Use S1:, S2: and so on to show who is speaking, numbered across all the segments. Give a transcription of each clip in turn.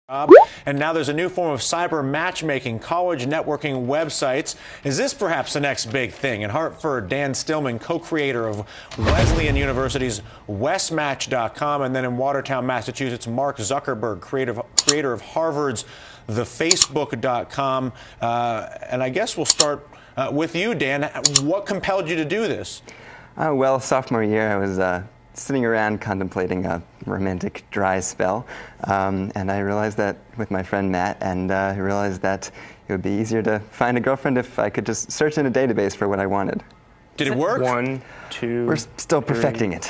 S1: And now there's a new form of cyber matchmaking, college networking websites. Is this perhaps the next big thing? In Hartford, Dan Stillman, co-creator of Wesleyan University's westmatch.com, and then in Watertown, Massachusetts, Mark Zuckerberg, creator of Harvard's thefacebook.com. And I guess we'll start with you, Dan. What compelled you to do this?
S2: Well, sophomore year, I was sitting around contemplating a romantic dry spell, and I realized that with my friend Matt, and I realized that it would be easier to find a girlfriend if I could just search in a database for what I wanted.
S1: Did it work?
S3: 1, 2,
S2: We're still perfecting it.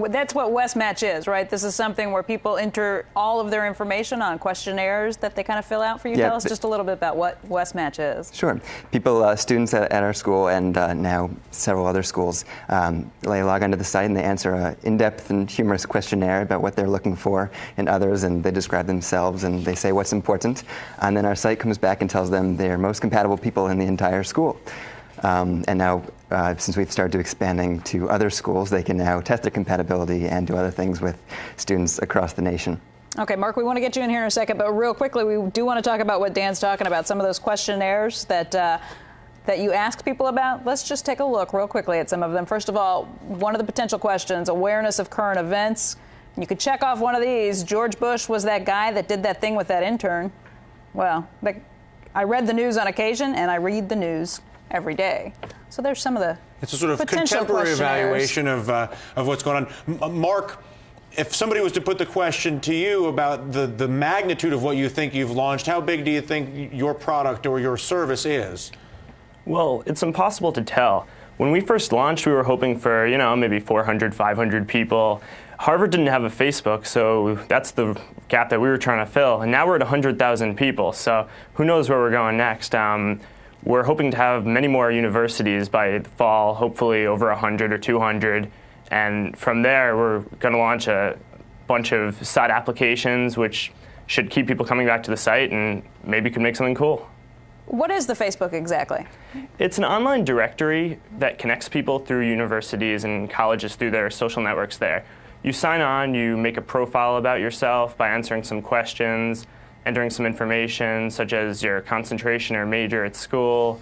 S4: That's what Westmatch is, right? This is something where people enter all of their information on questionnaires that they kind of fill out for you.
S2: Yeah,
S4: Tell us just a little bit about what Westmatch is.
S2: Sure. People, students at our school and now several other schools, they log onto the site and they answer an in-depth and humorous questionnaire about what they're looking for in others, and they describe themselves and they say what's important. And then our site comes back and tells them they're most compatible people in the entire school. And now, since we've started expanding to other schools, they can now test their compatibility and do other things with students across the nation.
S4: Okay, Mark, we want to get you in here in a second, but real quickly, we do want to talk about what Dan's talking about, some of those questionnaires that you ask people about. Let's just take a look real quickly at some of them. First of all, one of the potential questions, awareness of current events. You could check off one of these. George Bush was that guy that did that thing with that intern. Well, I read the news on occasion, and I read the news every day. So there's some of the
S1: It's a sort of contemporary evaluation of what's going on. Mark, if somebody was to put the question to you about the magnitude of what you think you've launched, how big do you think your product or your service is?
S3: Well, it's impossible to tell. When we first launched, we were hoping for, maybe 400, 500 people. Harvard didn't have a Facebook, so that's the gap that we were trying to fill. And now we're at 100,000 people, so who knows where we're going next. We're hoping to have many more universities by the fall, hopefully over 100 or 200. And from there, we're going to launch a bunch of side applications, which should keep people coming back to the site and maybe could make something cool.
S4: What is the Facebook exactly?
S3: It's an online directory that connects people through universities and colleges through their social networks there. You sign on, you make a profile about yourself by answering some questions, entering some information such as your concentration or major at school,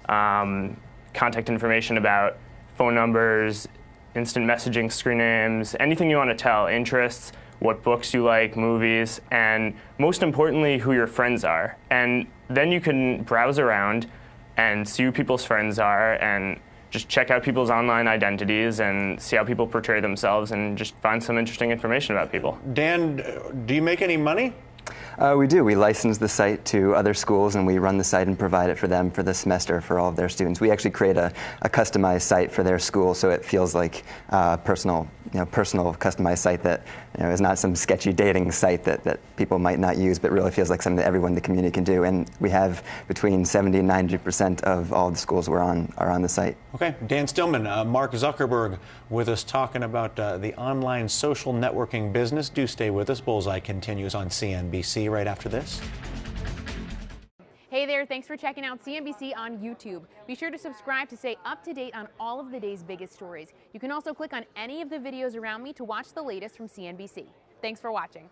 S3: contact information about phone numbers, instant messaging screen names, anything you want to tell, interests, what books you like, movies, and most importantly, who your friends are. And then you can browse around and see who people's friends are and just check out people's online identities and see how people portray themselves and just find some interesting information about people.
S1: Dan, do you make any money?
S2: We do. We license the site to other schools, and we run the site and provide it for them for the semester for all of their students. We actually create a customized site for their school, so it feels like a personal customized site that is not some sketchy dating site that people might not use, but really feels like something that everyone in the community can do. And we have between 70 and 90% of all the schools are on the site.
S1: Okay, Dan Stillman, Mark Zuckerberg with us talking about the online social networking business. Do stay with us. Bullseye continues on CNBC right after this.
S5: Hey there, thanks for checking out CNBC on YouTube. Be sure to subscribe to stay up to date on all of the day's biggest stories. You can also click on any of the videos around me to watch the latest from CNBC. Thanks for watching.